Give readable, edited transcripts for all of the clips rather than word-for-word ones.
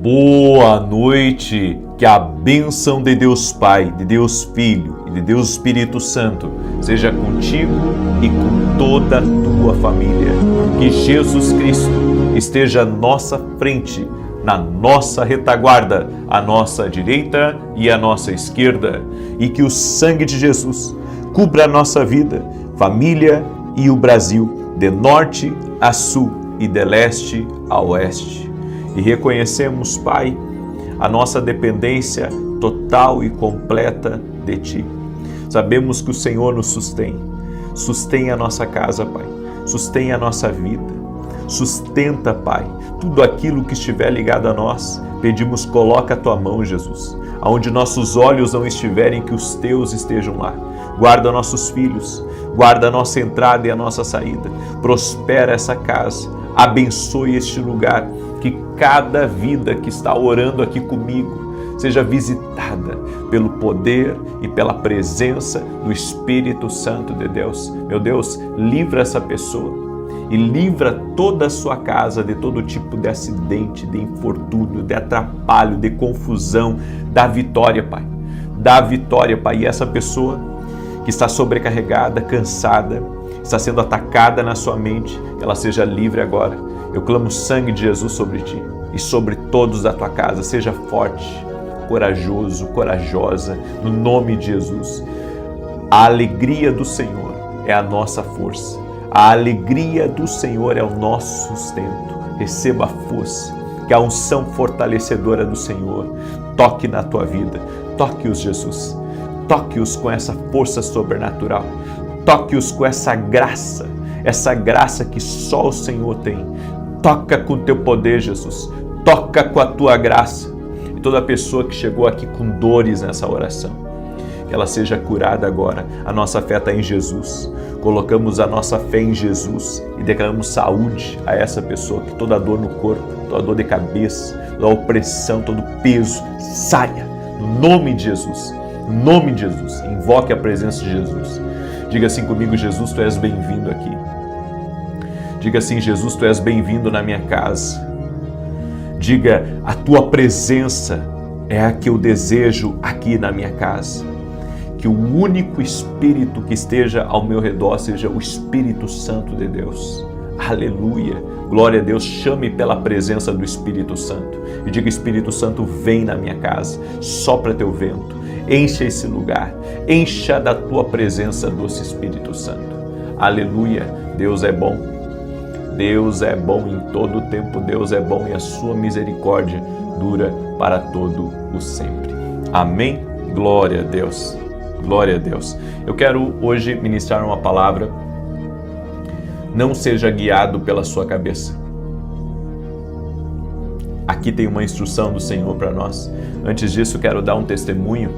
Boa noite, que a bênção de Deus Pai, de Deus Filho e de Deus Espírito Santo seja contigo e com toda a tua família. Que Jesus Cristo esteja à nossa frente, na nossa retaguarda, à nossa direita e à nossa esquerda, e que o sangue de Jesus cubra a nossa vida, família e o Brasil, de norte a sul e de leste a oeste. E reconhecemos, Pai, a nossa dependência total e completa de Ti. Sabemos que o Senhor nos sustém a nossa casa, Pai, sustém a nossa vida, sustenta, Pai, tudo aquilo que estiver ligado a nós. Pedimos, coloca a Tua mão, Jesus, aonde nossos olhos não estiverem, que os Teus estejam lá. Guarda nossos filhos, guarda a nossa entrada e a nossa saída, prospera essa casa, abençoe este lugar, que cada vida que está orando aqui comigo seja visitada pelo poder e pela presença do Espírito Santo de Deus. Meu Deus, livra essa pessoa e livra toda a sua casa de todo tipo de acidente, de infortúnio, de atrapalho, de confusão. Dá vitória, Pai. Dá vitória, Pai. E essa pessoa que está sobrecarregada, cansada, está sendo atacada na sua mente, que ela seja livre agora. Eu clamo o sangue de Jesus sobre ti e sobre todos da tua casa. Seja forte, corajoso, corajosa, no nome de Jesus. A alegria do Senhor é a nossa força. A alegria do Senhor é o nosso sustento. Receba a força, que a unção fortalecedora do Senhor toque na tua vida. Toque-os, Jesus. Toque-os com essa força sobrenatural. Toque-os com essa graça que só o Senhor tem. Toca com o teu poder, Jesus. Toca com a tua graça. E toda pessoa que chegou aqui com dores nessa oração, que ela seja curada agora. A nossa fé está em Jesus. Colocamos a nossa fé em Jesus e declaramos saúde a essa pessoa, que toda dor no corpo, toda dor de cabeça, toda opressão, todo peso saia. No nome de Jesus. No nome de Jesus. Invoque a presença de Jesus. Diga assim comigo: Jesus, tu és bem-vindo aqui. Diga assim: Jesus, tu és bem-vindo na minha casa. Diga: a tua presença é a que eu desejo aqui na minha casa. Que o único Espírito que esteja ao meu redor seja o Espírito Santo de Deus. Aleluia! Glória a Deus. Chame pela presença do Espírito Santo e diga: Espírito Santo, vem na minha casa, sopra teu vento, encha esse lugar, encha da tua presença, doce Espírito Santo. Aleluia! Deus é bom. Deus é bom em todo o tempo, Deus é bom e a sua misericórdia dura para todo o sempre. Amém? Glória a Deus, glória a Deus. Eu quero hoje ministrar uma palavra: não seja guiado pela sua cabeça. Aqui tem uma instrução do Senhor para nós. Antes disso, quero dar um testemunho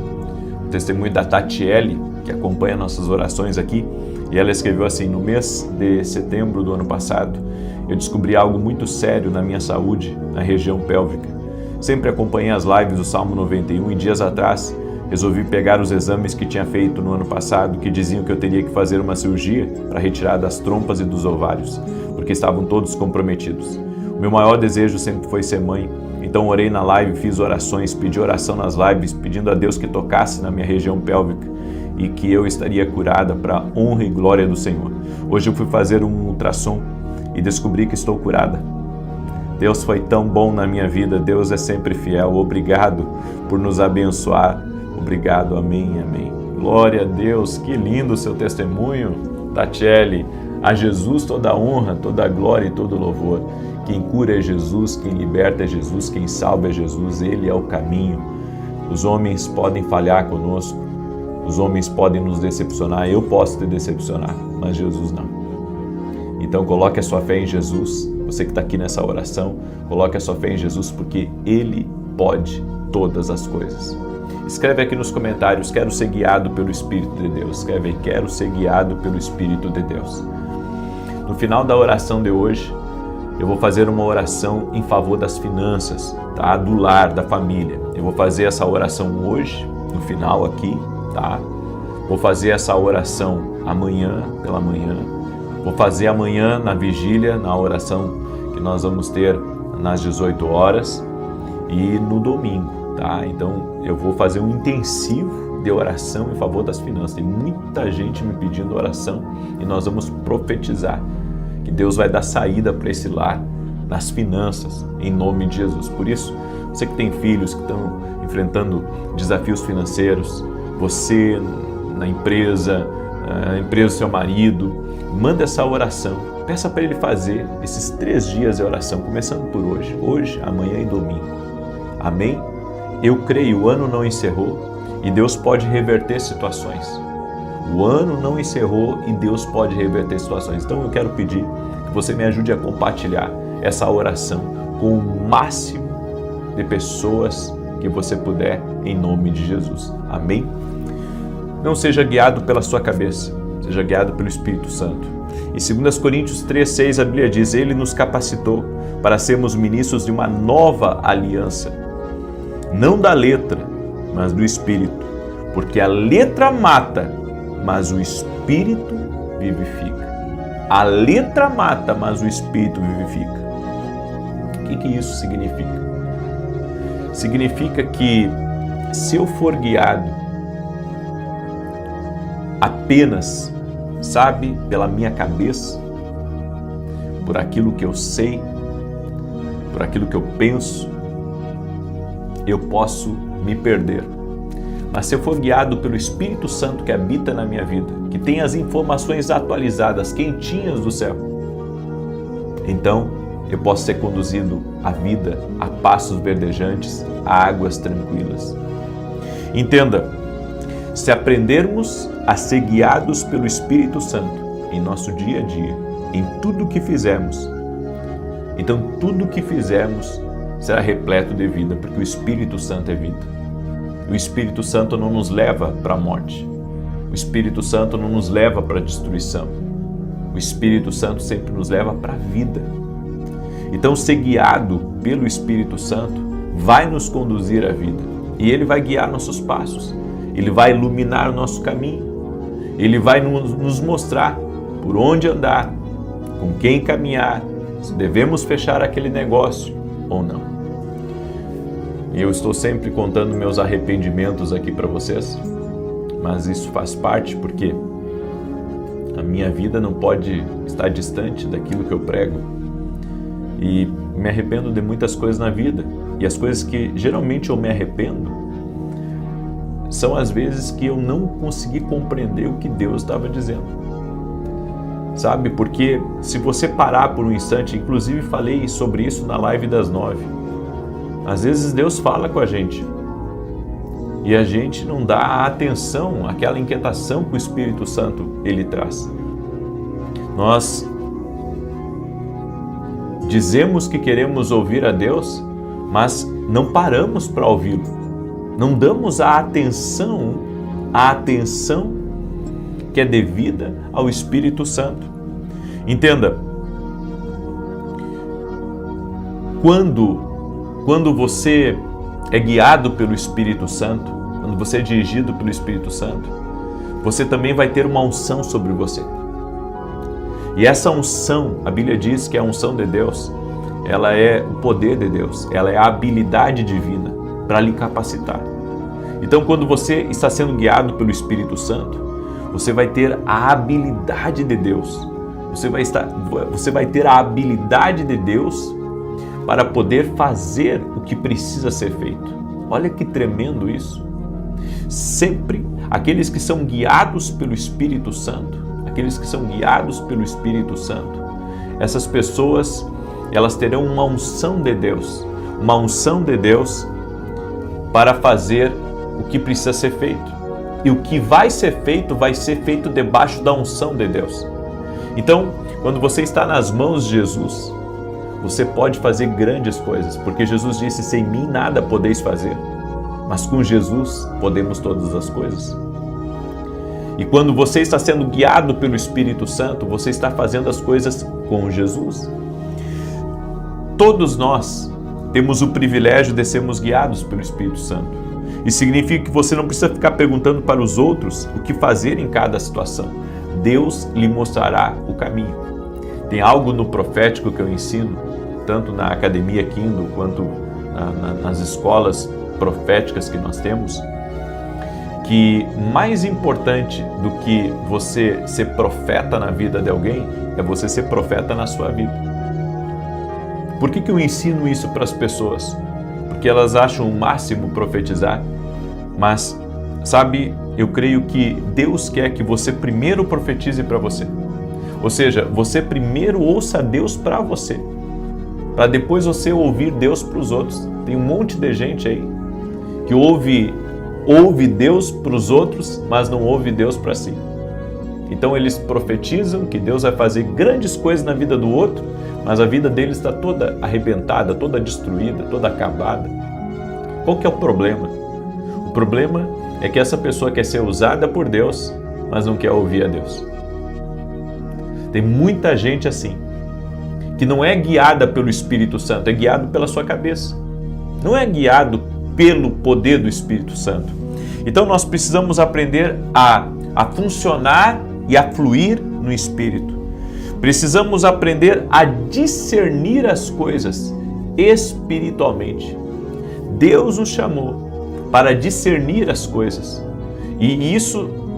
da Tatiele, que acompanha nossas orações aqui. E ela escreveu assim: no mês de setembro do ano passado, eu descobri algo muito sério na minha saúde, na região pélvica. Sempre acompanhei as lives do Salmo 91 e dias atrás resolvi pegar os exames que tinha feito no ano passado, que diziam que eu teria que fazer uma cirurgia para retirar das trompas e dos ovários, porque estavam todos comprometidos. O meu maior desejo sempre foi ser mãe, então orei na live, fiz orações, pedi oração nas lives, pedindo a Deus que tocasse na minha região pélvica e que eu estaria curada para a honra e glória do Senhor. Hoje eu fui fazer um ultrassom e descobri que estou curada. Deus foi tão bom na minha vida, Deus é sempre fiel. Obrigado por nos abençoar. Obrigado, amém, amém. Glória a Deus, que lindo o seu testemunho, Tatiele. A Jesus toda a honra, toda a glória e todo o louvor. Quem cura é Jesus, quem liberta é Jesus, quem salva é Jesus, Ele é o caminho. Os homens podem falhar conosco, os homens podem nos decepcionar, eu posso te decepcionar, mas Jesus não. Então coloque a sua fé em Jesus. Você que está aqui nessa oração, coloque a sua fé em Jesus, porque Ele pode todas as coisas. Escreve aqui nos comentários: quero ser guiado pelo Espírito de Deus. Escreve aí: quero ser guiado pelo Espírito de Deus. No final da oração de hoje, eu vou fazer uma oração em favor das finanças, tá? Do lar, da família. Eu vou fazer essa oração hoje, no final aqui, tá? Vou fazer essa oração amanhã, pela manhã. Vou fazer amanhã na vigília, na oração que nós vamos ter nas 18 horas. e no domingo, tá? Então eu vou fazer um intensivo de oração em favor das finanças. Tem muita gente me pedindo oração e nós vamos profetizar que Deus vai dar saída para esse lar nas finanças, em nome de Jesus. Por isso, você que tem filhos que estão enfrentando desafios financeiros, você na empresa, a empresa do seu marido, manda essa oração. Peça para ele fazer esses 3 dias de oração, começando por hoje, amanhã e domingo. Amém? Eu creio, o ano não encerrou e Deus pode reverter situações. O ano não encerrou e Deus pode reverter situações. Então eu quero pedir que você me ajude a compartilhar essa oração com o máximo de pessoas que você puder, em nome de Jesus. Amém? Não seja guiado pela sua cabeça, seja guiado pelo Espírito Santo. Em 2 Coríntios 3:6 a Bíblia diz: Ele nos capacitou para sermos ministros de uma nova aliança, não da letra, mas do Espírito, porque a letra mata, mas o Espírito vivifica. A letra mata, mas o Espírito vivifica. O que isso significa? Significa que se eu for guiado apenas, pela minha cabeça, por aquilo que eu sei, por aquilo que eu penso, eu posso me perder. Mas se eu for guiado pelo Espírito Santo que habita na minha vida, que tem as informações atualizadas, quentinhas do céu, então eu posso ser conduzido à vida, a passos verdejantes, a águas tranquilas. Entenda, se aprendermos a ser guiados pelo Espírito Santo em nosso dia a dia, em tudo que fizermos, então tudo que fizermos será repleto de vida, porque o Espírito Santo é vida. O Espírito Santo não nos leva para a morte. O Espírito Santo não nos leva para a destruição. O Espírito Santo sempre nos leva para a vida. Então, ser guiado pelo Espírito Santo vai nos conduzir à vida. E Ele vai guiar nossos passos. Ele vai iluminar o nosso caminho. Ele vai nos mostrar por onde andar, com quem caminhar, se devemos fechar aquele negócio ou não. E eu estou sempre contando meus arrependimentos aqui para vocês, mas isso faz parte porque a minha vida não pode estar distante daquilo que eu prego. E me arrependo de muitas coisas na vida. E as coisas que geralmente eu me arrependo são as vezes que eu não consegui compreender o que Deus estava dizendo. Porque se você parar por um instante, inclusive falei sobre isso na live das 9, às vezes Deus fala com a gente e a gente não dá a atenção àquela inquietação que o Espírito Santo Ele traz. Nós dizemos que queremos ouvir a Deus, mas não paramos para ouvi-lo. Não damos a atenção que é devida ao Espírito Santo. Entenda, quando você é guiado pelo Espírito Santo, quando você é dirigido pelo Espírito Santo, você também vai ter uma unção sobre você. E essa unção, a Bíblia diz que a unção de Deus, ela é o poder de Deus, ela é a habilidade divina para lhe capacitar. Então, quando você está sendo guiado pelo Espírito Santo, você vai ter a habilidade de Deus. Você vai ter a habilidade de Deus para poder fazer o que precisa ser feito. Olha que tremendo isso. Sempre aqueles que são guiados pelo Espírito Santo, essas pessoas, elas terão uma unção de Deus para fazer o que precisa ser feito. E o que vai ser feito debaixo da unção de Deus. Então, quando você está nas mãos de Jesus, você pode fazer grandes coisas, porque Jesus disse: sem mim nada podeis fazer, mas com Jesus podemos todas as coisas. E quando você está sendo guiado pelo Espírito Santo, você está fazendo as coisas com Jesus. Todos nós temos o privilégio de sermos guiados pelo Espírito Santo. Isso significa que você não precisa ficar perguntando para os outros o que fazer em cada situação. Deus lhe mostrará o caminho. Tem algo no profético que eu ensino, tanto na Academia Kindle quanto nas escolas proféticas que nós temos, que mais importante do que você ser profeta na vida de alguém é você ser profeta na sua vida. Por que eu ensino isso para as pessoas? Porque elas acham o máximo profetizar, mas, sabe, eu creio que Deus quer que você primeiro profetize para você. Ou seja, você primeiro ouça Deus para você, para depois você ouvir Deus para os outros. Tem um monte de gente aí que ouve Deus para os outros, mas não ouve Deus para si. Então eles profetizam que Deus vai fazer grandes coisas na vida do outro, mas a vida deles está toda arrebentada, toda destruída, toda acabada. Qual que é o problema? O problema é que essa pessoa quer ser usada por Deus, mas não quer ouvir a Deus. Tem muita gente assim, que não é guiada pelo Espírito Santo, é guiado pela sua cabeça. Não é guiado pelo poder do Espírito Santo. Então nós precisamos aprender a funcionar e a fluir no Espírito. Precisamos aprender a discernir as coisas espiritualmente. Deus nos chamou para discernir as coisas. E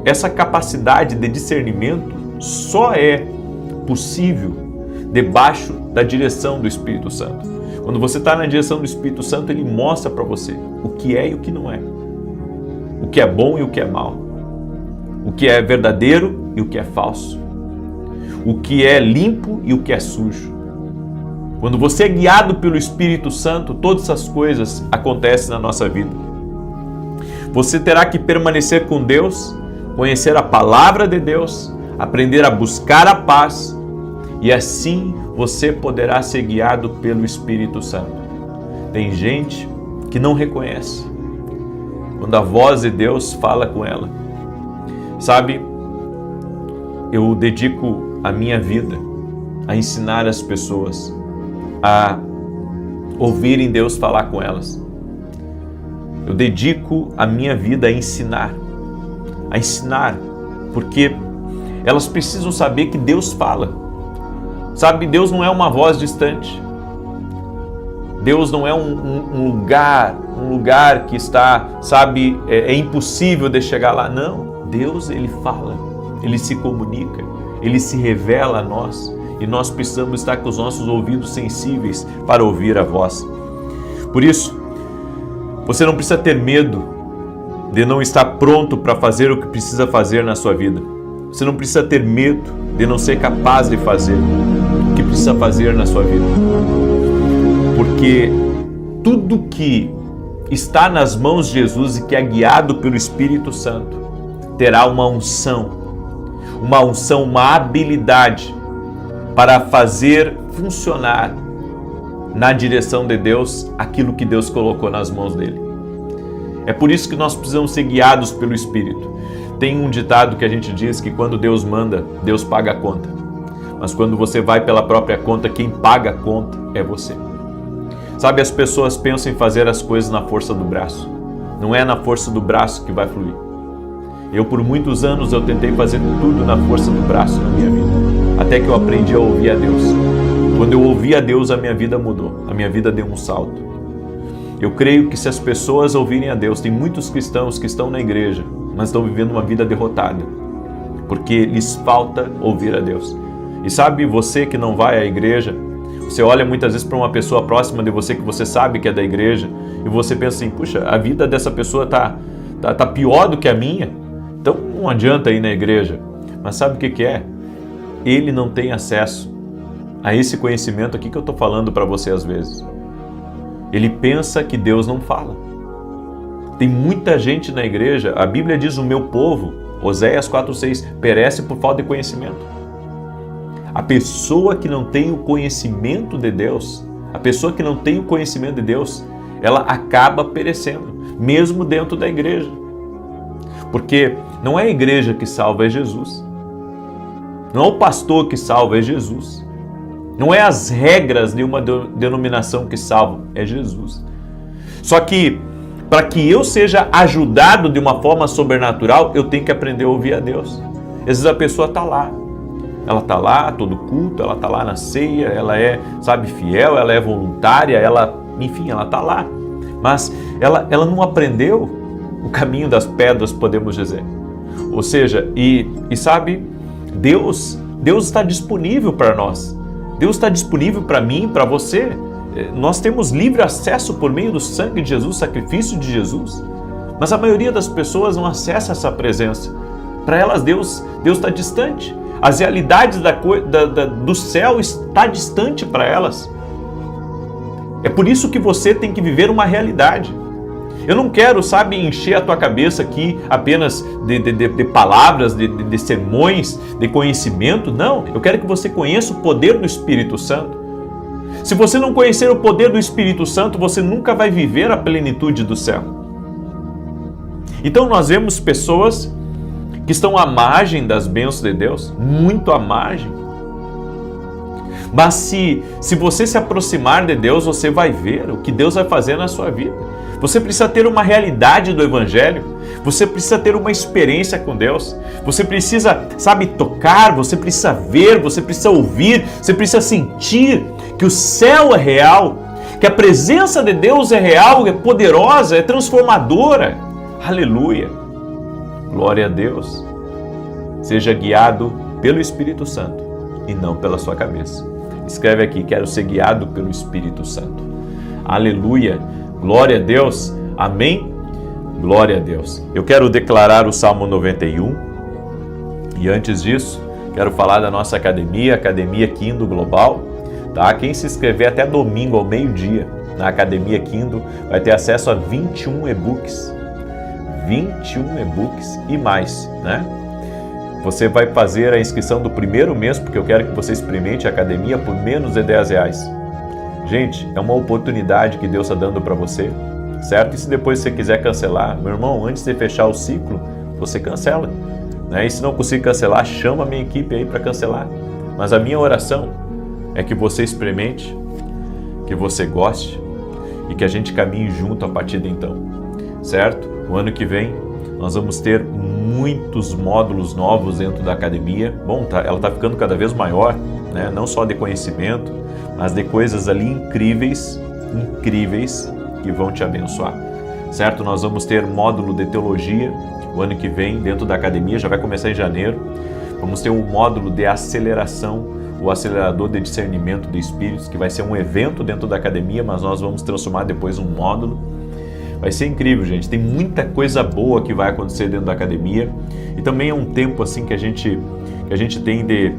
essa capacidade de discernimento só é possível debaixo da direção do Espírito Santo. Quando você está na direção do Espírito Santo, ele mostra para você o que é e o que não é. O que é bom e o que é mal. O que é verdadeiro e o que é falso. O que é limpo e o que é sujo. Quando você é guiado pelo Espírito Santo, todas essas coisas acontecem na nossa vida. Você terá que permanecer com Deus, conhecer a palavra de Deus, aprender a buscar a paz, e assim você poderá ser guiado pelo Espírito Santo. Tem gente que não reconhece quando a voz de Deus fala com ela. Sabe, eu dedico a minha vida a ensinar as pessoas a ouvirem Deus falar com elas. Eu dedico a minha vida a ensinar, porque elas precisam saber que Deus fala. Sabe, Deus não é uma voz distante. Deus não é um lugar que está, sabe, é impossível de chegar lá. Não, Deus, ele fala, ele se comunica, ele se revela a nós e nós precisamos estar com os nossos ouvidos sensíveis para ouvir a voz. Por isso, você não precisa ter medo de não estar pronto para fazer o que precisa fazer na sua vida. Você não precisa ter medo de não ser capaz de fazer o que precisa fazer na sua vida. Porque tudo que está nas mãos de Jesus e que é guiado pelo Espírito Santo terá uma unção, uma habilidade para fazer funcionar na direção de Deus aquilo que Deus colocou nas mãos dele. É por isso que nós precisamos ser guiados pelo Espírito. Tem um ditado que a gente diz que quando Deus manda, Deus paga a conta. Mas quando você vai pela própria conta, quem paga a conta é você. Sabe, as pessoas pensam em fazer as coisas na força do braço. Não é na força do braço que vai fluir. Eu, por muitos anos, eu tentei fazer tudo na força do braço na minha vida. Até que eu aprendi a ouvir a Deus. Quando eu ouvi a Deus, a minha vida mudou. A minha vida deu um salto. Eu creio que se as pessoas ouvirem a Deus, tem muitos cristãos que estão na igreja, mas estão vivendo uma vida derrotada, porque lhes falta ouvir a Deus. E sabe, você que não vai à igreja, você olha muitas vezes para uma pessoa próxima de você que você sabe que é da igreja, e você pensa assim, puxa, a vida dessa pessoa tá pior do que a minha, então não adianta ir na igreja. Mas sabe o que é? Ele não tem acesso a esse conhecimento aqui que eu estou falando para você às vezes. Ele pensa que Deus não fala. Tem muita gente na igreja, a Bíblia diz, o meu povo, Oséias 4:6, perece por falta de conhecimento. A pessoa que não tem o conhecimento de Deus, ela acaba perecendo, mesmo dentro da igreja. Porque não é a igreja que salva, é Jesus. Não é o pastor que salva, é Jesus. Não é as regras de uma denominação que salvam, é Jesus. Só que, para que eu seja ajudado de uma forma sobrenatural, eu tenho que aprender a ouvir a Deus. Às vezes a pessoa está lá. Ela está lá todo culto, ela está lá na ceia, ela é, sabe, fiel, ela é voluntária, ela enfim, ela está lá. Mas ela não aprendeu o caminho das pedras, podemos dizer. Ou seja, e sabe, Deus está disponível para nós. Deus está disponível para mim, para você. Nós temos livre acesso por meio do sangue de Jesus, sacrifício de Jesus. Mas a maioria das pessoas não acessa essa presença. Para elas, Deus está distante. As realidades do céu está distante para elas. É por isso que você tem que viver uma realidade. Eu não quero, sabe, encher a tua cabeça aqui apenas de palavras, de sermões, de conhecimento. Não, eu quero que você conheça o poder do Espírito Santo. Se você não conhecer o poder do Espírito Santo, você nunca vai viver a plenitude do céu. Então nós vemos pessoas que estão à margem das bênçãos de Deus, muito à margem. Mas se você se aproximar de Deus, você vai ver o que Deus vai fazer na sua vida. Você precisa ter uma realidade do Evangelho, você precisa ter uma experiência com Deus, você precisa, sabe, tocar, você precisa ver, você precisa ouvir, você precisa sentir que o céu é real, que a presença de Deus é real, é poderosa, é transformadora. Aleluia! Glória a Deus! Seja guiado pelo Espírito Santo e não pela sua cabeça. Escreve aqui, quero ser guiado pelo Espírito Santo. Aleluia! Glória a Deus! Amém? Glória a Deus! Eu quero declarar o Salmo 91 e antes disso, quero falar da nossa academia, Academia Quindo Global. Tá? Quem se inscrever até domingo ao meio-dia na Academia Quindo vai ter acesso a 21 e-books. 21 e-books e mais, né? Você vai fazer a inscrição do primeiro mês, porque eu quero que você experimente a academia por menos de R$10. Gente, é uma oportunidade que Deus está dando para você, certo? E se depois você quiser cancelar, meu irmão, antes de fechar o ciclo, você cancela, né? E se não conseguir cancelar, chama a minha equipe aí para cancelar. Mas a minha oração é que você experimente, que você goste e que a gente caminhe junto a partir de então, certo? O ano que vem nós vamos ter muitos módulos novos dentro da academia. Bom, ela está ficando cada vez maior, né? Não só de conhecimento, mas de coisas ali incríveis que vão te abençoar, certo? Nós vamos ter módulo de teologia o ano que vem dentro da academia, já vai começar em janeiro. Vamos ter um módulo de aceleração, o acelerador de discernimento de espíritos, que vai ser um evento dentro da academia, mas nós vamos transformar depois um módulo. Vai ser incrível, gente. Tem muita coisa boa que vai acontecer dentro da academia. E também é um tempo assim que a gente tem de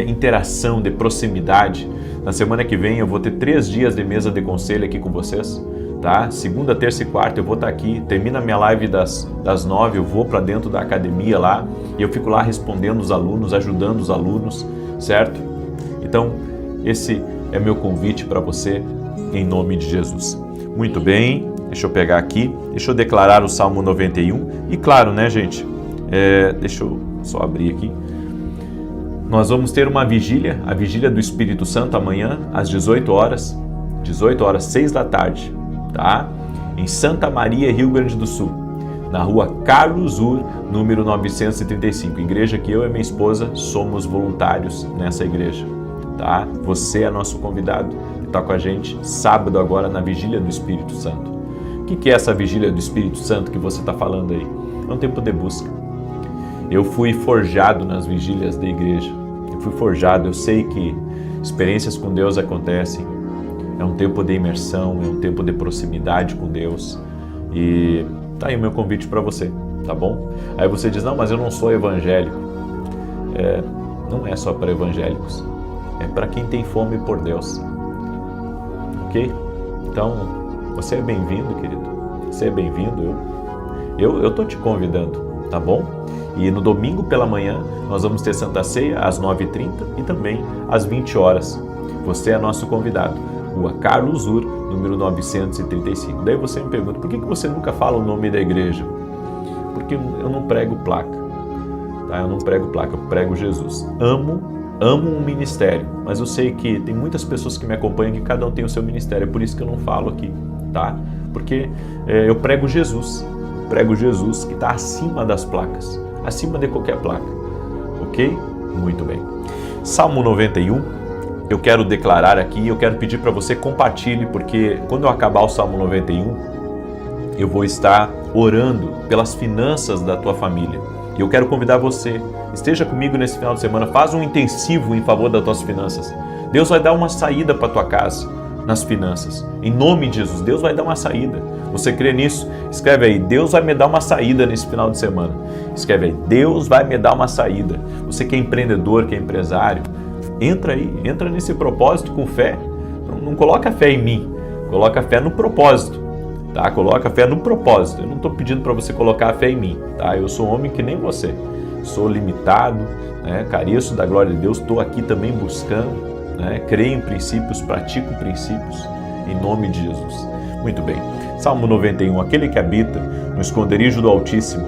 interação, de proximidade. Na semana que vem eu vou ter 3 dias de mesa de conselho aqui com vocês. Tá? Segunda, terça e quarta eu vou estar aqui. Termina a minha live das 9, eu vou para dentro da academia lá. E eu fico lá respondendo os alunos, ajudando os alunos, certo? Então, esse é meu convite para você, em nome de Jesus. Muito bem. Deixa eu pegar aqui, deixa eu declarar o Salmo 91. E claro, né, gente, deixa eu só abrir aqui. Nós vamos ter uma vigília, a vigília do Espírito Santo amanhã, às 18 horas, 6 da tarde, tá? Em Santa Maria, Rio Grande do Sul, na rua Carlos Ur, número 935. Igreja que eu e minha esposa somos voluntários nessa igreja, tá? Você é nosso convidado e está com a gente sábado agora na vigília do Espírito Santo. O que é essa vigília do Espírito Santo que você está falando aí? É um tempo de busca. Eu fui forjado nas vigílias da igreja. Eu fui forjado, eu sei que experiências com Deus acontecem. É um tempo de imersão, é um tempo de proximidade com Deus. E tá aí o meu convite para você, tá bom? Aí você diz, não, mas eu não sou evangélico. Não é só para evangélicos. É para quem tem fome por Deus. Ok? Então, você é bem-vindo, querido. Você é bem-vindo. Eu tô te convidando, tá bom? E no domingo pela manhã nós vamos ter Santa Ceia às 9h30 e também às 20 horas. Você é nosso convidado. Rua Carlos Ur, número 935. Daí você me pergunta, por que você nunca fala o nome da igreja? Porque eu não prego placa. Tá? Eu não prego placa, eu prego Jesus. Amo um ministério, mas eu sei que tem muitas pessoas que me acompanham que cada um tem o seu ministério, é por isso que eu não falo aqui, tá? Porque eu prego Jesus que está acima das placas, acima de qualquer placa, ok? Muito bem. Salmo 91, eu quero declarar aqui, eu quero pedir para você compartilhe, porque quando eu acabar o Salmo 91, eu vou estar orando pelas finanças da tua família. E eu quero convidar você, esteja comigo nesse final de semana, faz um intensivo em favor das tuas finanças. Deus vai dar uma saída para a tua casa nas finanças. Em nome de Jesus, Deus vai dar uma saída. Você crê nisso? Escreve aí, Deus vai me dar uma saída nesse final de semana. Escreve aí, Deus vai me dar uma saída. Você que é empreendedor, que é empresário, entra aí, entra nesse propósito com fé. Não coloca fé em mim, coloca fé no propósito. Tá? Coloca fé no propósito. Eu não estou pedindo para você colocar a fé em mim. Tá? Eu sou um homem que nem você. Sou limitado, né? Careço da glória de Deus. Estou aqui também buscando. Né? Creio em princípios, pratico princípios. Em nome de Jesus. Muito bem. Salmo 91. Aquele que habita no esconderijo do Altíssimo,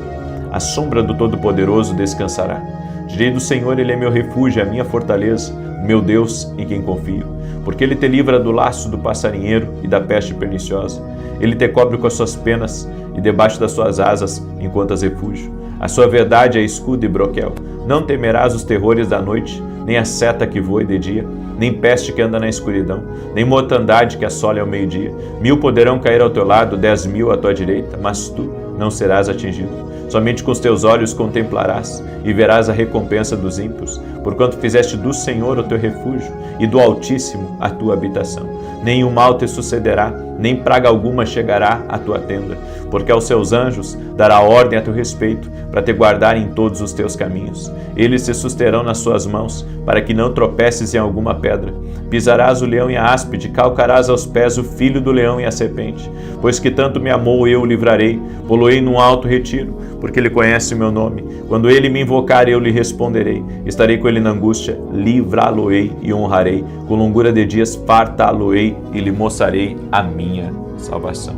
à sombra do Todo-Poderoso descansará. Direi do Senhor, Ele é meu refúgio, a minha fortaleza, o meu Deus em quem confio. Porque Ele te livra do laço do passarinheiro e da peste perniciosa. Ele te cobre com as suas penas e debaixo das suas asas encontras refúgio. A sua verdade é escudo e broquel. Não temerás os terrores da noite, nem a seta que voe de dia, nem peste que anda na escuridão, nem mortandade que assole ao meio-dia. 1000 poderão cair ao teu lado, 10.000 à tua direita, mas tu não serás atingido. Somente com os teus olhos contemplarás e verás a recompensa dos ímpios, porquanto fizeste do Senhor o teu refúgio e do Altíssimo a tua habitação. Nenhum mal te sucederá, nem praga alguma chegará à tua tenda, porque aos seus anjos dará ordem a teu respeito, para te guardarem em todos os teus caminhos. Eles te susterão nas suas mãos, para que não tropeces em alguma pedra. Pisarás o leão e a áspide, calcarás aos pés o filho do leão e a serpente. Pois que tanto me amou, eu o livrarei, poloei num alto retiro, porque ele conhece o meu nome. Quando ele me invocar, eu lhe responderei. Estarei com ele na angústia, livrá-lo-ei e honrarei. Com longura de dias fartá-lo-ei e lhe mostrarei a minha salvação.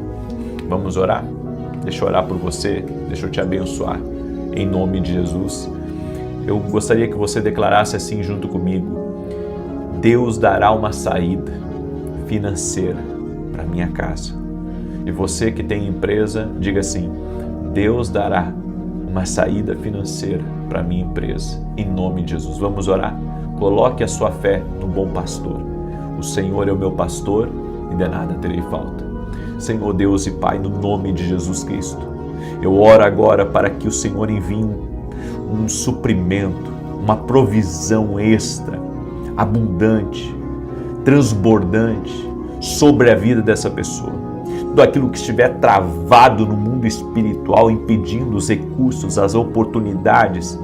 Vamos orar? Deixa eu orar por você, deixa eu te abençoar. Em nome de Jesus, eu gostaria que você declarasse assim junto comigo: Deus dará uma saída financeira para minha casa. E você que tem empresa, diga assim: Deus dará uma saída financeira para minha empresa. Em nome de Jesus. Vamos orar? Coloque a sua fé no bom pastor. O Senhor é o meu pastor e de nada terei falta. Senhor Deus e Pai, no nome de Jesus Cristo, eu oro agora para que o Senhor envie um suprimento, uma provisão extra, abundante, transbordante sobre a vida dessa pessoa. Tudo aquilo que estiver travado no mundo espiritual, impedindo os recursos, as oportunidades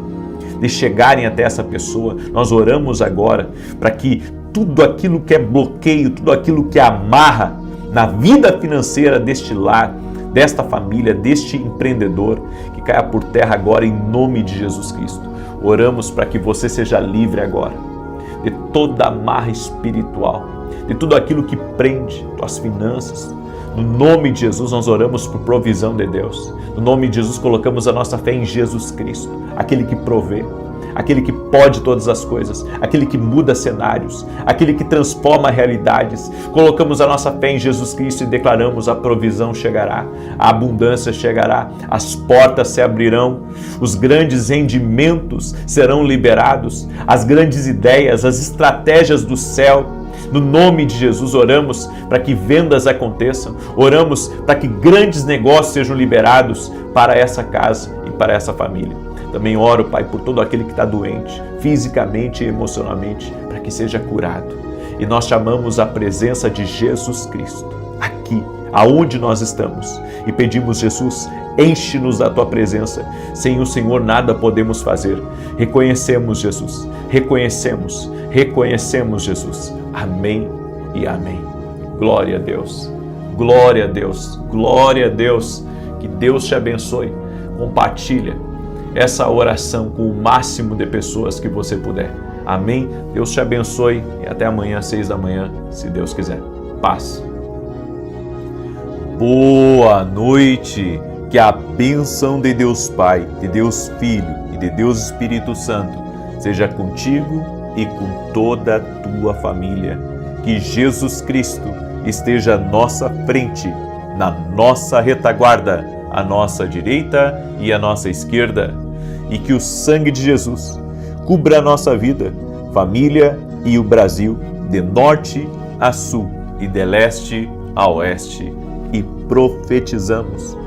de chegarem até essa pessoa, nós oramos agora para que tudo aquilo que é bloqueio, tudo aquilo que amarra na vida financeira deste lar, desta família, deste empreendedor, que caia por terra agora em nome de Jesus Cristo. Oramos para que você seja livre agora de toda amarra espiritual, de tudo aquilo que prende tuas finanças. No nome de Jesus nós oramos por provisão de Deus. No nome de Jesus colocamos a nossa fé em Jesus Cristo, aquele que provê, aquele que pode todas as coisas, aquele que muda cenários, aquele que transforma realidades. Colocamos a nossa fé em Jesus Cristo e declaramos: a provisão chegará, a abundância chegará, as portas se abrirão, os grandes rendimentos serão liberados, as grandes ideias, as estratégias do céu. No nome de Jesus oramos para que vendas aconteçam, oramos para que grandes negócios sejam liberados para essa casa e para essa família. Também oro, Pai, por todo aquele que está doente, fisicamente e emocionalmente, para que seja curado. E nós chamamos a presença de Jesus Cristo aqui, aonde nós estamos, e pedimos: Jesus, enche-nos da Tua presença. Sem o Senhor nada podemos fazer. Reconhecemos, Jesus, reconhecemos Jesus. Amém e amém. Glória a Deus, glória a Deus, glória a Deus. Que Deus te abençoe. Compartilha essa oração com o máximo de pessoas que você puder. Amém? Deus te abençoe e até amanhã, 6 da manhã, se Deus quiser. Paz. Boa noite. Que a bênção de Deus Pai, de Deus Filho e de Deus Espírito Santo seja contigo e com toda a tua família. Que Jesus Cristo esteja à nossa frente, na nossa retaguarda, à nossa direita e à nossa esquerda. E que o sangue de Jesus cubra a nossa vida, família e o Brasil de norte a sul e de leste a oeste, e profetizamos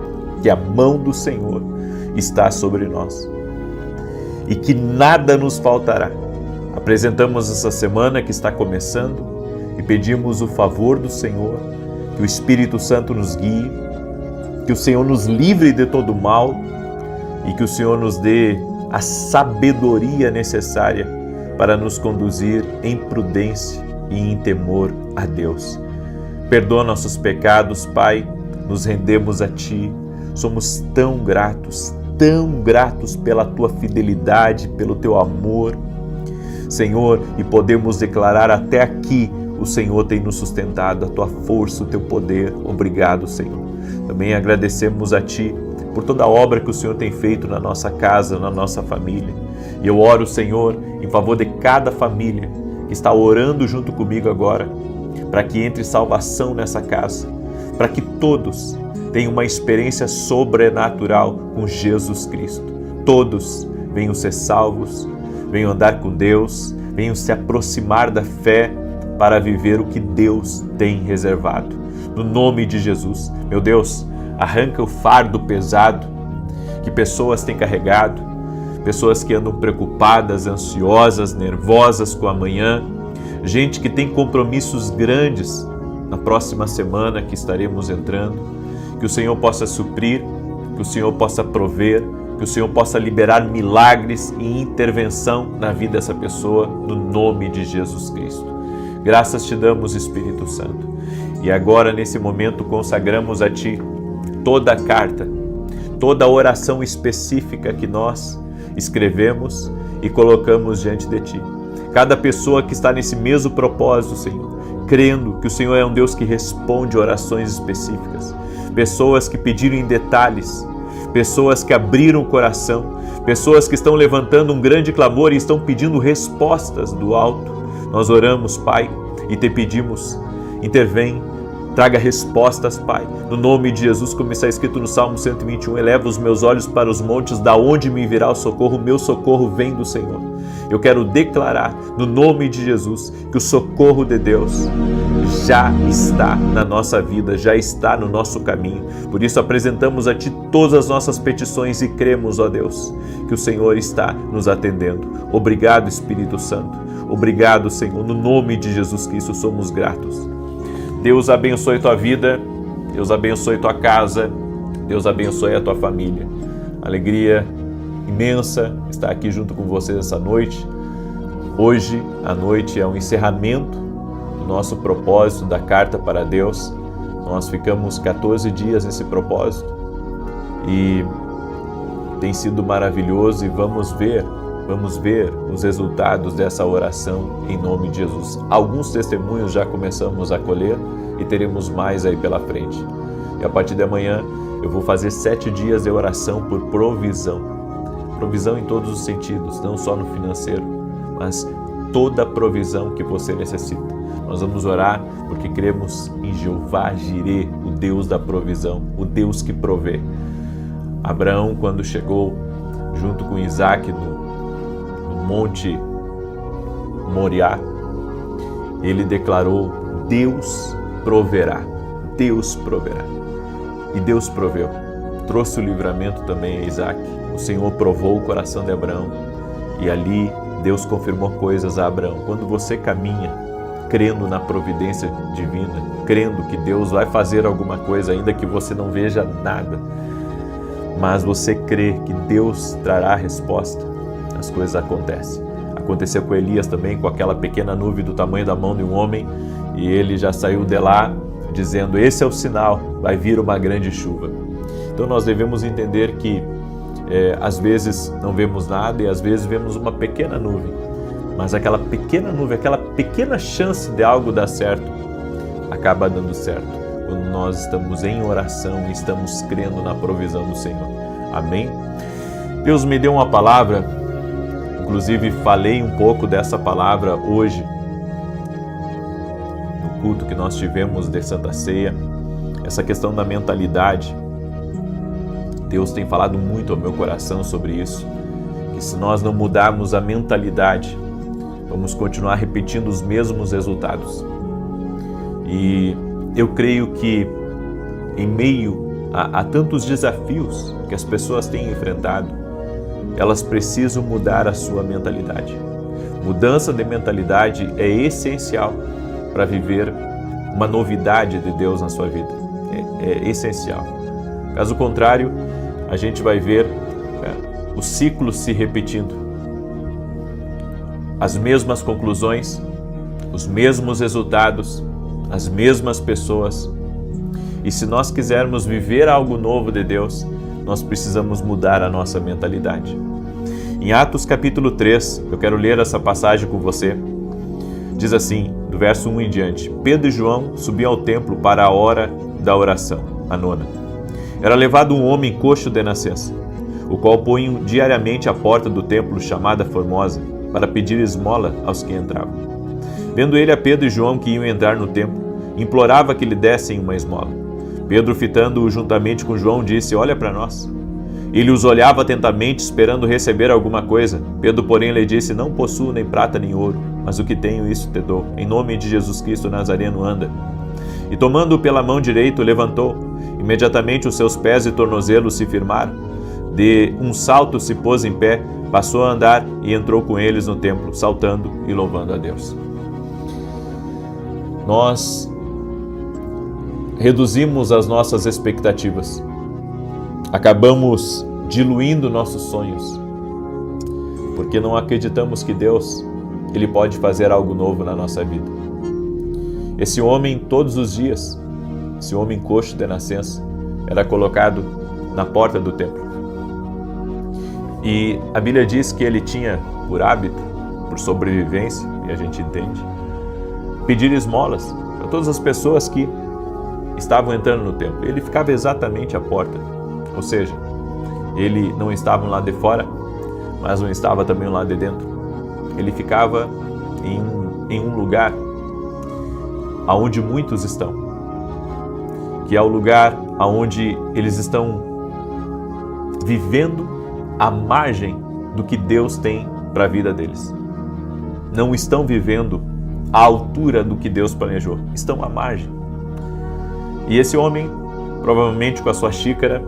que a mão do Senhor está sobre nós e que nada nos faltará. Apresentamos essa semana que está começando e pedimos o favor do Senhor, que o Espírito Santo nos guie, que o Senhor nos livre de todo mal e que o Senhor nos dê a sabedoria necessária para nos conduzir em prudência e em temor a Deus. Perdoa nossos pecados, Pai, nos rendemos a Ti, somos tão gratos pela Tua fidelidade, pelo Teu amor, Senhor, e podemos declarar até aqui, o Senhor tem nos sustentado, a Tua força, o Teu poder. Obrigado, Senhor. Também agradecemos a Ti por toda a obra que o Senhor tem feito na nossa casa, na nossa família. E eu oro, Senhor, em favor de cada família que está orando junto comigo agora, para que entre salvação nessa casa, para que todos tenham uma experiência sobrenatural com Jesus Cristo. Todos venham ser salvos, venham andar com Deus, venham se aproximar da fé para viver o que Deus tem reservado. No nome de Jesus, meu Deus, arranca o fardo pesado que pessoas têm carregado, pessoas que andam preocupadas, ansiosas, nervosas com o amanhã, gente que tem compromissos grandes na próxima semana que estaremos entrando, que o Senhor possa suprir, que o Senhor possa prover, que o Senhor possa liberar milagres e intervenção na vida dessa pessoa, no nome de Jesus Cristo. Graças te damos, Espírito Santo. E agora, nesse momento, consagramos a Ti toda a carta, toda a oração específica que nós escrevemos e colocamos diante de Ti. Cada pessoa que está nesse mesmo propósito, Senhor, crendo que o Senhor é um Deus que responde orações específicas, pessoas que pediram em detalhes, pessoas que abriram o coração, pessoas que estão levantando um grande clamor e estão pedindo respostas do alto. Nós oramos, Pai, e te pedimos, intervém, traga respostas, Pai. No nome de Jesus, como está escrito no Salmo 121, eleva os meus olhos para os montes, da onde me virá o socorro? O meu socorro vem do Senhor. Eu quero declarar, no nome de Jesus, que o socorro de Deus já está na nossa vida, já está no nosso caminho. Por isso apresentamos a Ti todas as nossas petições e cremos, ó Deus, que o Senhor está nos atendendo. Obrigado, Espírito Santo. Obrigado, Senhor. No nome de Jesus Cristo somos gratos. Deus abençoe tua vida, Deus abençoe tua casa, Deus abençoe a tua família. Alegria imensa estar aqui junto com vocês essa noite. Hoje, à noite, é um encerramento do nosso propósito da Carta para Deus. Nós ficamos 14 dias nesse propósito e tem sido maravilhoso e vamos ver os resultados dessa oração em nome de Jesus. Alguns testemunhos já começamos a colher e teremos mais aí pela frente. E a partir de amanhã eu vou fazer 7 dias de oração por provisão. Provisão em todos os sentidos, não só no financeiro, mas toda a provisão que você necessita. Nós vamos orar porque cremos em Jeová Jirê, o Deus da provisão, o Deus que provê. Abraão, quando chegou junto com Isaac no Monte Moriá, ele declarou: Deus proverá, Deus proverá. E Deus proveu, trouxe o livramento também a Isaac. O Senhor provou o coração de Abraão e ali Deus confirmou coisas a Abraão. Quando você caminha crendo na providência divina, crendo que Deus vai fazer alguma coisa, ainda que você não veja nada, mas você crê que Deus trará a resposta, as coisas acontecem. Aconteceu com Elias também, com aquela pequena nuvem do tamanho da mão de um homem, e ele já saiu de lá dizendo: esse é o sinal, vai vir uma grande chuva. Então nós devemos entender que às vezes não vemos nada e às vezes vemos uma pequena nuvem, mas aquela pequena nuvem, aquela pequena chance de algo dar certo, acaba dando certo quando nós estamos em oração e estamos crendo na provisão do Senhor. Amém? Deus me deu uma palavra, inclusive falei um pouco dessa palavra hoje no culto que nós tivemos de Santa Ceia, essa questão da mentalidade. Deus tem falado muito ao meu coração sobre isso, que se nós não mudarmos a mentalidade, vamos continuar repetindo os mesmos resultados. E eu creio que em meio a tantos desafios que as pessoas têm enfrentado, elas precisam mudar a sua mentalidade. Mudança de mentalidade é essencial para viver uma novidade de Deus na sua vida. É essencial. Caso contrário, a gente vai ver o ciclo se repetindo. As mesmas conclusões, os mesmos resultados, as mesmas pessoas. E se nós quisermos viver algo novo de Deus, nós precisamos mudar a nossa mentalidade. Em Atos capítulo 3, eu quero ler essa passagem com você. Diz assim, do verso 1 em diante: Pedro e João subiam ao templo para a hora da oração, a nona. Era levado um homem coxo de nascença, o qual punham diariamente à porta do templo chamada Formosa, para pedir esmola aos que entravam. Vendo ele a Pedro e João que iam entrar no templo, implorava que lhe dessem uma esmola. Pedro, fitando-o juntamente com João, disse: Olha para nós. Ele os olhava atentamente, esperando receber alguma coisa. Pedro, porém, lhe disse: Não possuo nem prata nem ouro, mas o que tenho, isso te dou. Em nome de Jesus Cristo Nazareno, anda. E tomando-o pela mão direita, o levantou. Imediatamente os seus pés e tornozelos se firmaram. De um salto se pôs em pé, passou a andar e entrou com eles no templo, saltando e louvando a Deus. Nós reduzimos as nossas expectativas. Acabamos diluindo nossos sonhos, porque não acreditamos que Deus, Ele pode fazer algo novo na nossa vida. Esse homem, todos os dias, esse homem coxo de nascença, era colocado na porta do templo. E a Bíblia diz que ele tinha por hábito, por sobrevivência, e a gente entende, pedir esmolas para todas as pessoas que estavam entrando no templo. Ele ficava exatamente à porta, ou seja, ele não estava lá de fora, mas não estava também lá de dentro. Ele ficava em um lugar aonde muitos estão, que é o lugar aonde eles estão vivendo à margem do que Deus tem para a vida deles. Não estão vivendo à altura do que Deus planejou, estão à margem. E esse homem, provavelmente com a sua xícara,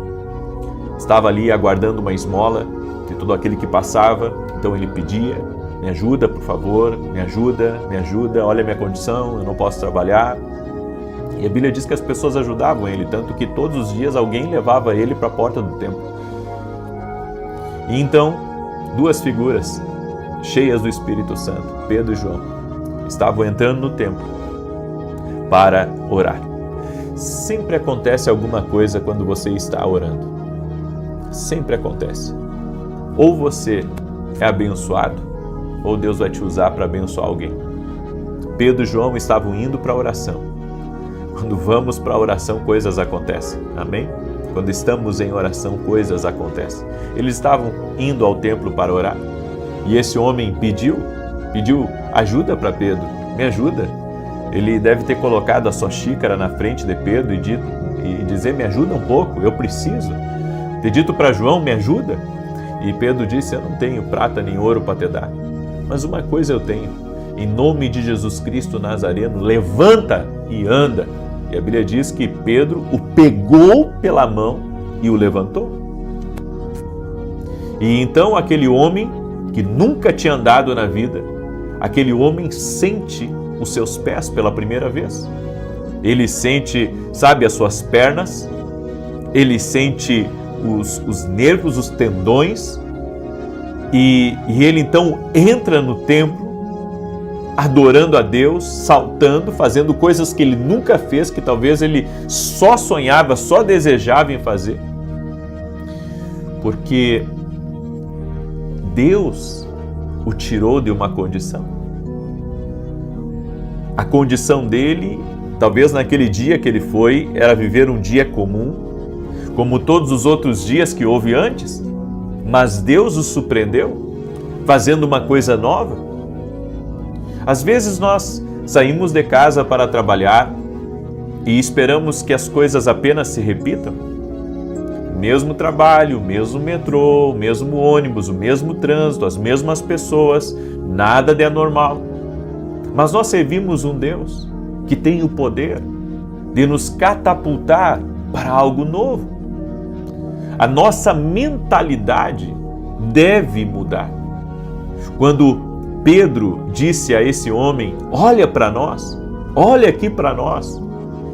estava ali aguardando uma esmola de todo aquele que passava. Então ele pedia: me ajuda, por favor, me ajuda, olha a minha condição, eu não posso trabalhar. E a Bíblia diz que as pessoas ajudavam ele, tanto que todos os dias alguém levava ele para a porta do templo. E então, duas figuras cheias do Espírito Santo, Pedro e João, estavam entrando no templo para orar. Sempre acontece alguma coisa quando você está orando. Sempre acontece. Ou você é abençoado, ou Deus vai te usar para abençoar alguém. Pedro e João estavam indo para a oração. Quando vamos para a oração, coisas acontecem. Amém? Quando estamos em oração, coisas acontecem. Eles estavam indo ao templo para orar. E esse homem pediu ajuda para Pedro. Me ajuda. Ele deve ter colocado a sua xícara na frente de Pedro e dizer: me ajuda um pouco, eu preciso. Ter dito para João: me ajuda. E Pedro disse: eu não tenho prata nem ouro para te dar, mas uma coisa eu tenho. Em nome de Jesus Cristo Nazareno, levanta e anda. E a Bíblia diz que Pedro o pegou pela mão e o levantou. E então aquele homem que nunca tinha andado na vida, aquele homem sente os seus pés pela primeira vez. Ele sente, as suas pernas, ele sente os nervos, os tendões, e ele então entra no templo, adorando a Deus, saltando, fazendo coisas que ele nunca fez, que talvez ele só sonhava, só desejava em fazer. Porque Deus o tirou de uma condição. A condição dele, talvez naquele dia que ele foi, era viver um dia comum, como todos os outros dias que houve antes, mas Deus o surpreendeu, fazendo uma coisa nova. Às vezes nós saímos de casa para trabalhar e esperamos que as coisas apenas se repitam. mesmo trabalho, o mesmo metrô, o mesmo ônibus, o mesmo trânsito, as mesmas pessoas, nada de anormal. Mas nós servimos um Deus que tem o poder de nos catapultar para algo novo. A nossa mentalidade deve mudar. Quando Pedro disse a esse homem, olha para nós, olha aqui para nós,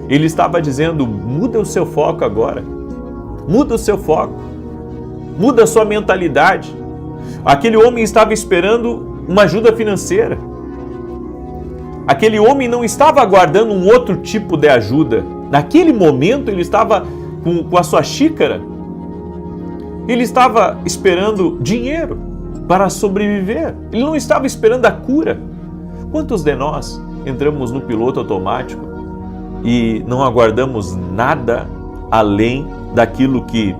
ele estava dizendo, muda o seu foco agora, muda o seu foco, muda a sua mentalidade. Aquele homem estava esperando uma ajuda financeira. Aquele homem não estava aguardando um outro tipo de ajuda. Naquele momento ele estava com a sua xícara. Ele estava esperando dinheiro para sobreviver. Ele não estava esperando a cura. Quantos de nós entramos no piloto automático e não aguardamos nada além daquilo que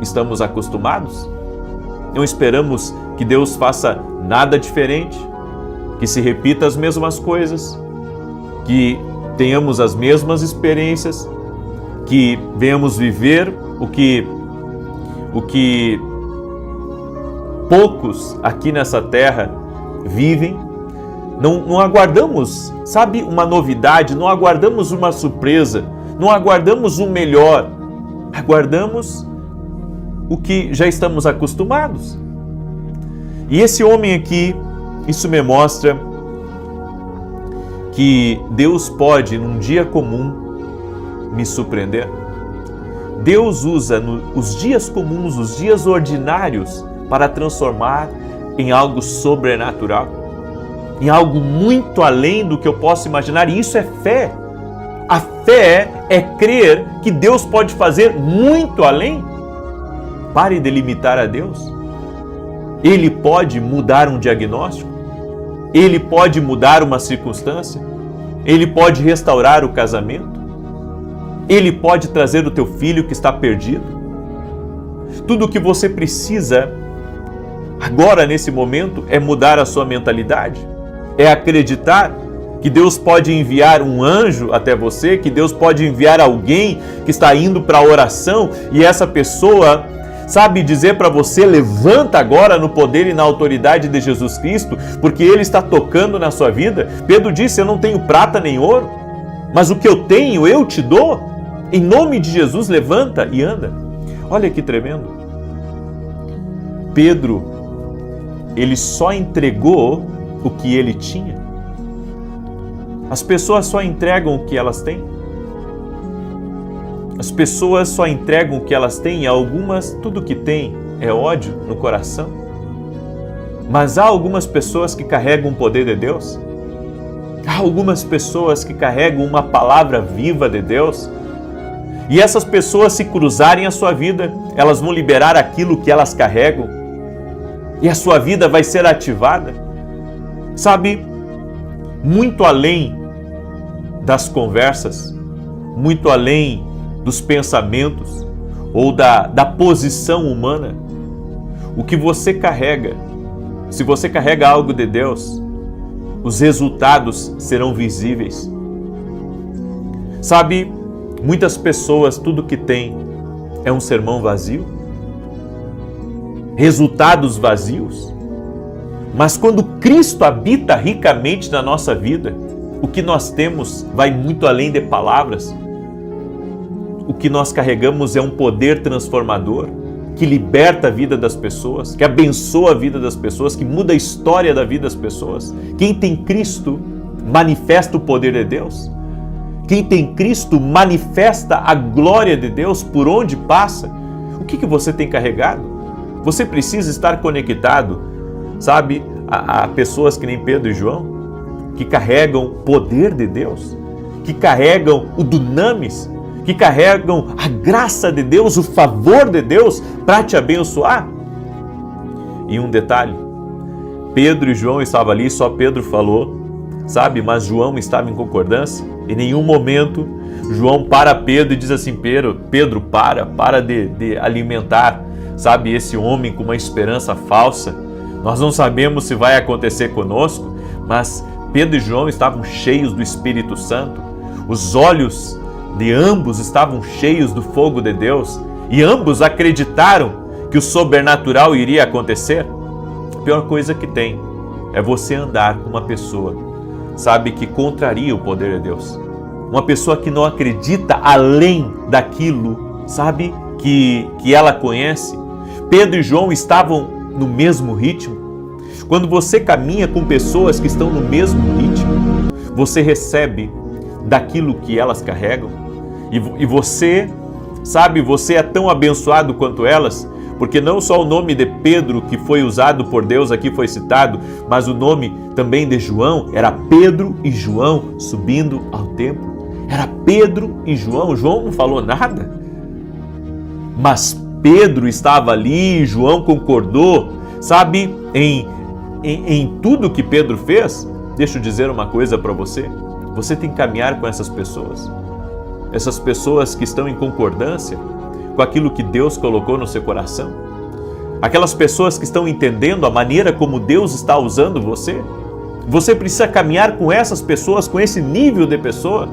estamos acostumados? Não esperamos que Deus faça nada diferente, que se repita as mesmas coisas, que tenhamos as mesmas experiências, que venhamos viver o que poucos aqui nessa terra vivem. Não aguardamos, sabe, uma novidade, não aguardamos uma surpresa, não aguardamos o melhor, aguardamos o que já estamos acostumados. E esse homem aqui, isso me mostra que Deus pode, num dia comum, me surpreender. Deus usa os dias comuns, os dias ordinários, para transformar em algo sobrenatural, em algo muito além do que eu posso imaginar. E isso é fé. A fé é crer que Deus pode fazer muito além. Pare de limitar a Deus. Ele pode mudar um diagnóstico. Ele pode mudar uma circunstância. Ele pode restaurar o casamento. Ele pode trazer o teu filho que está perdido. Tudo o que você precisa agora, nesse momento, é mudar a sua mentalidade. É acreditar que Deus pode enviar um anjo até você, que Deus pode enviar alguém que está indo para a oração e essa pessoa sabe dizer para você, levanta agora no poder e na autoridade de Jesus Cristo, porque Ele está tocando na sua vida. Pedro disse, eu não tenho prata nem ouro, mas o que eu tenho eu te dou. Em nome de Jesus, levanta e anda. Olha que tremendo. Pedro, ele só entregou o que ele tinha. As pessoas só entregam o que elas têm. As pessoas só entregam o que elas têm, e algumas, tudo que têm é ódio no coração. Mas há algumas pessoas que carregam o poder de Deus. Há algumas pessoas que carregam uma palavra viva de Deus. E essas pessoas, se cruzarem a sua vida, elas vão liberar aquilo que elas carregam. E a sua vida vai ser ativada. Sabe, muito além das conversas, muito além dos pensamentos ou da posição humana, o que você carrega, se você carrega algo de Deus, os resultados serão visíveis. Sabe, muitas pessoas, tudo que têm é um sermão vazio, resultados vazios. Mas quando Cristo habita ricamente na nossa vida, o que nós temos vai muito além de palavras. O que nós carregamos é um poder transformador, que liberta a vida das pessoas, que abençoa a vida das pessoas, que muda a história da vida das pessoas. Quem tem Cristo manifesta o poder de Deus. Quem tem Cristo manifesta a glória de Deus por onde passa. O que você tem carregado? Você precisa estar conectado, sabe, a pessoas que nem Pedro e João, que carregam o poder de Deus, que carregam o dunamis, que carregam a graça de Deus, o favor de Deus para te abençoar. E um detalhe, Pedro e João estavam ali, só Pedro falou, sabe, mas João estava em concordância. Em nenhum momento João para Pedro e diz assim, Pedro, para de alimentar, sabe, esse homem com uma esperança falsa. Nós não sabemos se vai acontecer conosco, mas Pedro e João estavam cheios do Espírito Santo. Os olhos de ambos estavam cheios do fogo de Deus. e ambos acreditaram que o sobrenatural iria acontecer. A pior coisa que tem é você andar com uma pessoa, sabe, que contraria o poder de Deus. Uma pessoa que não acredita além daquilo, sabe, que ela conhece. Pedro e João estavam no mesmo ritmo. Quando você caminha com pessoas que estão no mesmo ritmo, você recebe daquilo que elas carregam. E você, sabe, você é tão abençoado quanto elas, porque não só o nome de Pedro que foi usado por Deus aqui foi citado, mas o nome também de João era Pedro e João subindo ao templo. Era Pedro e João. João não falou nada, mas Pedro estava ali, João concordou, sabe, em tudo que Pedro fez. Deixa eu dizer uma coisa para você. Você tem que caminhar com essas pessoas que estão em concordância com aquilo que Deus colocou no seu coração, aquelas pessoas que estão entendendo a maneira como Deus está usando você. Você precisa caminhar com essas pessoas, com esse nível de pessoa,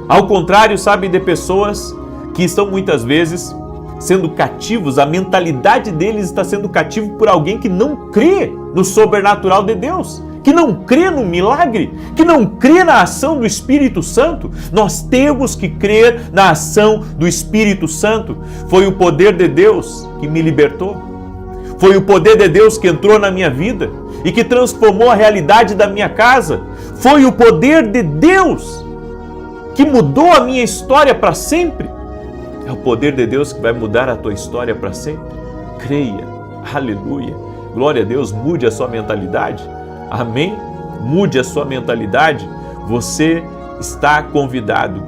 ao contrário, sabe, de pessoas que estão muitas vezes sendo cativos, a mentalidade deles está sendo cativo por alguém que não crê no sobrenatural de Deus, que não crê no milagre, que não crê na ação do Espírito Santo. Nós temos que crer na ação do Espírito Santo. Foi o poder de Deus que me libertou. Foi o poder de Deus que entrou na minha vida e que transformou a realidade da minha casa. Foi o poder de Deus que mudou a minha história para sempre. É o poder de Deus que vai mudar a tua história para sempre. Creia. Aleluia. Glória a Deus. Mude a sua mentalidade. Amém? Mude a sua mentalidade. Você está convidado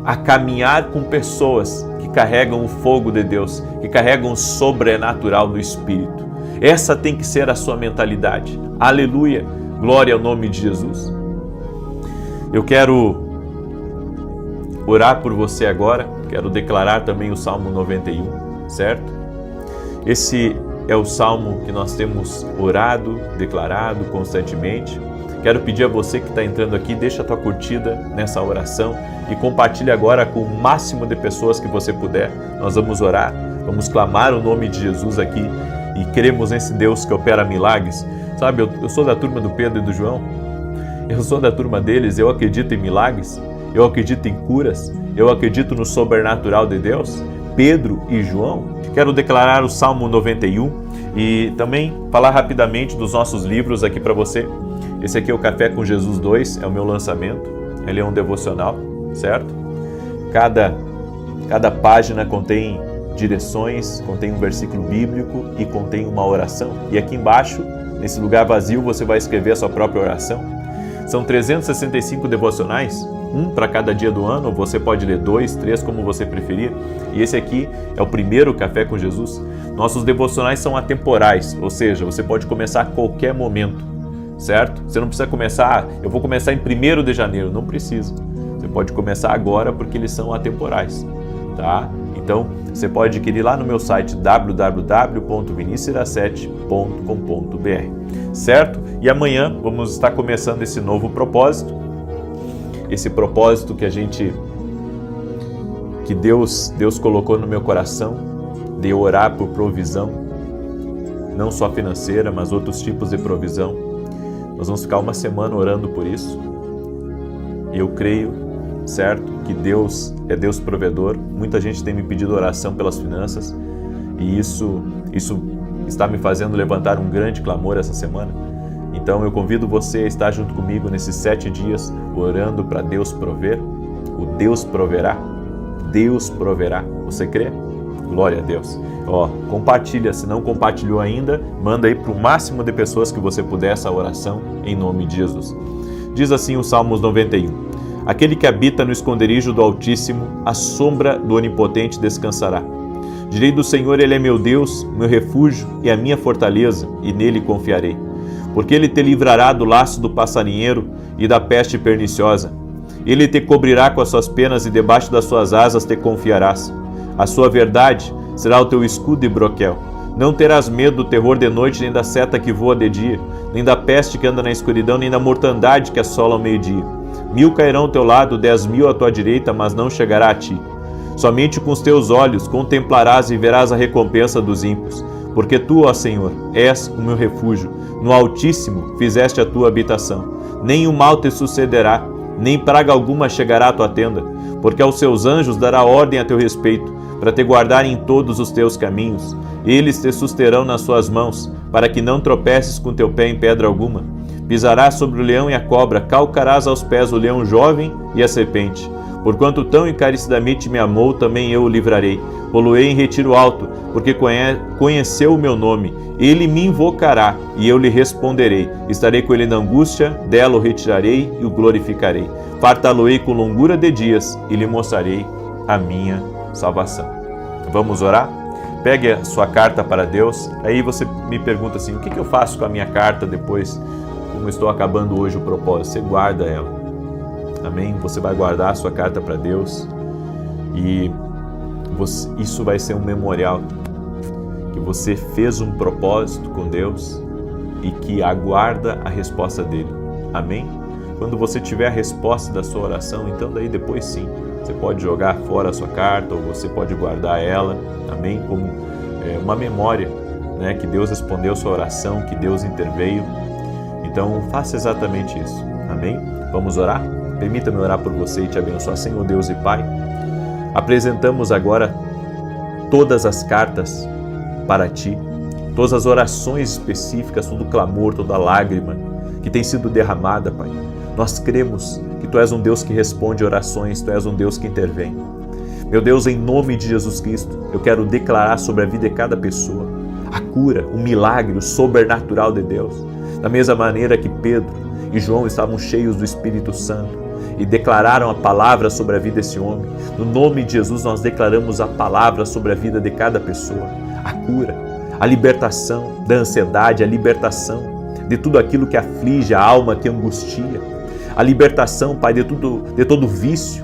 a caminhar com pessoas que carregam o fogo de Deus, que carregam o sobrenatural do Espírito. Essa tem que ser a sua mentalidade. Aleluia. Glória ao nome de Jesus. Eu quero orar por você agora. Quero declarar também o Salmo 91, certo? Esse é o salmo que nós temos orado, declarado constantemente. Quero pedir a você que está entrando aqui, deixa a tua curtida nessa oração e compartilhe agora com o máximo de pessoas que você puder. Nós vamos orar, vamos clamar o nome de Jesus aqui e cremos nesse Deus que opera milagres. Sabe, eu sou da turma do Pedro e do João, eu sou da turma deles, eu acredito em milagres, eu acredito em curas, eu acredito no sobrenatural de Deus. Pedro e João. Quero declarar o Salmo 91 e também falar rapidamente dos nossos livros aqui para você. Esse aqui é o Café com Jesus 2, é o meu lançamento. Ele é um devocional, certo? Cada página contém direções, contém um versículo bíblico e contém uma oração. E aqui embaixo, nesse lugar vazio, você vai escrever a sua própria oração. São 365 devocionais, um para cada dia do ano, ou você pode ler 2, 3, como você preferir. E esse aqui é o primeiro Café com Jesus. Nossos devocionais são atemporais, ou seja, você pode começar a qualquer momento, certo? Você não precisa começar, eu vou começar em 1º de janeiro, não precisa. Você pode começar agora porque eles são atemporais, tá? Então, você pode adquirir lá no meu site www.vinicius17.com.br, certo? E amanhã vamos estar começando esse novo propósito, esse propósito que Deus colocou no meu coração, de orar por provisão, não só financeira, mas outros tipos de provisão. Nós vamos ficar uma semana orando por isso. Eu creio, certo, que Deus é Deus provedor. Muita gente tem me pedido oração pelas finanças e isso está me fazendo levantar um grande clamor essa semana. Então eu convido você a estar junto comigo nesses 7 dias orando para Deus prover. O Deus proverá. Deus proverá. Você crê? Glória a Deus. Compartilha, se não compartilhou ainda, manda aí para o máximo de pessoas que você puder essa oração em nome de Jesus. Diz assim o Salmos 91. Aquele que habita no esconderijo do Altíssimo, à sombra do Onipotente descansará. Direi do Senhor, Ele é meu Deus, meu refúgio e a minha fortaleza, e nele confiarei. Porque Ele te livrará do laço do passarinheiro e da peste perniciosa. Ele te cobrirá com as suas penas e debaixo das suas asas te confiarás. A sua verdade será o teu escudo e broquel. Não terás medo do terror de noite, nem da seta que voa de dia, nem da peste que anda na escuridão, nem da mortandade que assola ao meio-dia. 1000 cairão ao teu lado, 10.000 à tua direita, mas não chegará a ti. Somente com os teus olhos contemplarás e verás a recompensa dos ímpios. Porque tu, ó Senhor, és o meu refúgio. No Altíssimo fizeste a tua habitação. Nem o mal te sucederá, nem praga alguma chegará à tua tenda. Porque aos seus anjos dará ordem a teu respeito, para te guardarem em todos os teus caminhos. Eles te susterão nas suas mãos, para que não tropeces com teu pé em pedra alguma. Pisarás sobre o leão e a cobra, calcarás aos pés o leão jovem e a serpente. Porquanto tão encarecidamente me amou, também eu o livrarei. Poloei em retiro alto, porque conheceu o meu nome. Ele me invocará, e eu lhe responderei. Estarei com ele na angústia, dela o retirarei e o glorificarei. Fartá-lo-ei com longura de dias, e lhe mostrarei a minha salvação. Vamos orar? Pegue a sua carta para Deus. Aí você me pergunta assim, o que eu faço com a minha carta depois, como estou acabando hoje o propósito? Você guarda ela. Amém? Você vai guardar a sua carta para Deus e isso vai ser um memorial que você fez um propósito com Deus e que aguarda a resposta dele. Amém? Quando você tiver a resposta da sua oração, então daí depois sim, você pode jogar fora a sua carta ou você pode guardar ela, amém? Como uma memória, né? Que Deus respondeu a sua oração, que Deus interveio. Então faça exatamente isso, amém? Vamos orar? Permita-me orar por você e te abençoar. Senhor Deus e Pai, apresentamos agora todas as cartas para Ti, todas as orações específicas, todo o clamor, toda a lágrima que tem sido derramada, Pai. Nós cremos que Tu és um Deus que responde orações, Tu és um Deus que intervém. Meu Deus, em nome de Jesus Cristo, eu quero declarar sobre a vida de cada pessoa a cura, o milagre, o sobrenatural de Deus. Da mesma maneira que Pedro e João estavam cheios do Espírito Santo e declararam a palavra sobre a vida desse homem. No nome de Jesus nós declaramos a palavra sobre a vida de cada pessoa, a cura, a libertação da ansiedade, a libertação de tudo aquilo que aflige a alma, que angustia, a libertação, Pai, de todo vício,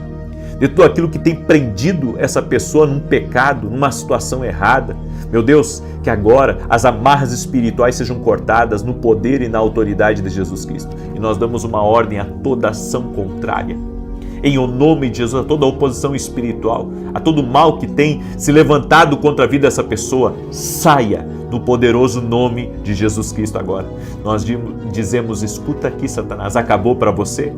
de tudo aquilo que tem prendido essa pessoa num pecado, numa situação errada. Meu Deus, que agora as amarras espirituais sejam cortadas no poder e na autoridade de Jesus Cristo. E nós damos uma ordem a toda ação contrária. Em o nome de Jesus, a toda oposição espiritual, a todo mal que tem se levantado contra a vida dessa pessoa, saia no poderoso nome de Jesus Cristo agora. Nós dizemos, escuta aqui, Satanás, acabou para você?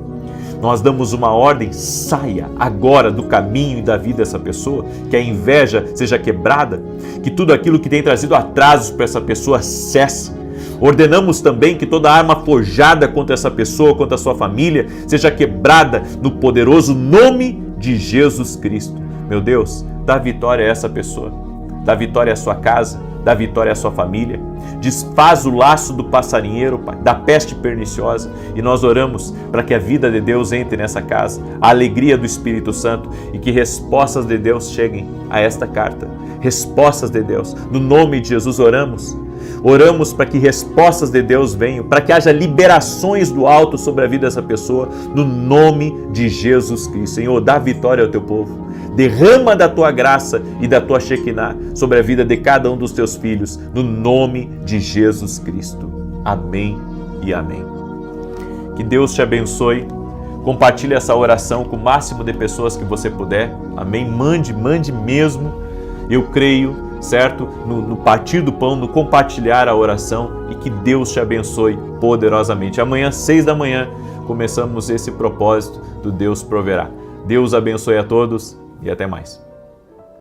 Nós damos uma ordem, saia agora do caminho e da vida dessa pessoa, que a inveja seja quebrada, que tudo aquilo que tem trazido atrasos para essa pessoa cesse. Ordenamos também que toda arma forjada contra essa pessoa, contra a sua família, seja quebrada no poderoso nome de Jesus Cristo. Meu Deus, dá vitória a essa pessoa, dá vitória à sua casa, dá vitória à sua família. Desfaz o laço do passarinheiro, Pai, da peste perniciosa, e nós oramos para que a vida de Deus entre nessa casa, a alegria do Espírito Santo, e que respostas de Deus cheguem a esta carta. Respostas de Deus. No nome de Jesus oramos. Oramos para que respostas de Deus venham, para que haja liberações do alto sobre a vida dessa pessoa, no nome de Jesus Cristo. Senhor, dá vitória ao teu povo. Derrama da tua graça e da tua Shekinah sobre a vida de cada um dos teus filhos, no nome de Jesus Cristo. Amém e amém. Que Deus te abençoe. Compartilhe essa oração com o máximo de pessoas que você puder. Amém. Mande mesmo. Eu creio, certo? No partir do pão, no compartilhar a oração, e que Deus te abençoe poderosamente. Amanhã, 6 da manhã, começamos esse propósito do Deus proverá. Deus abençoe a todos e até mais.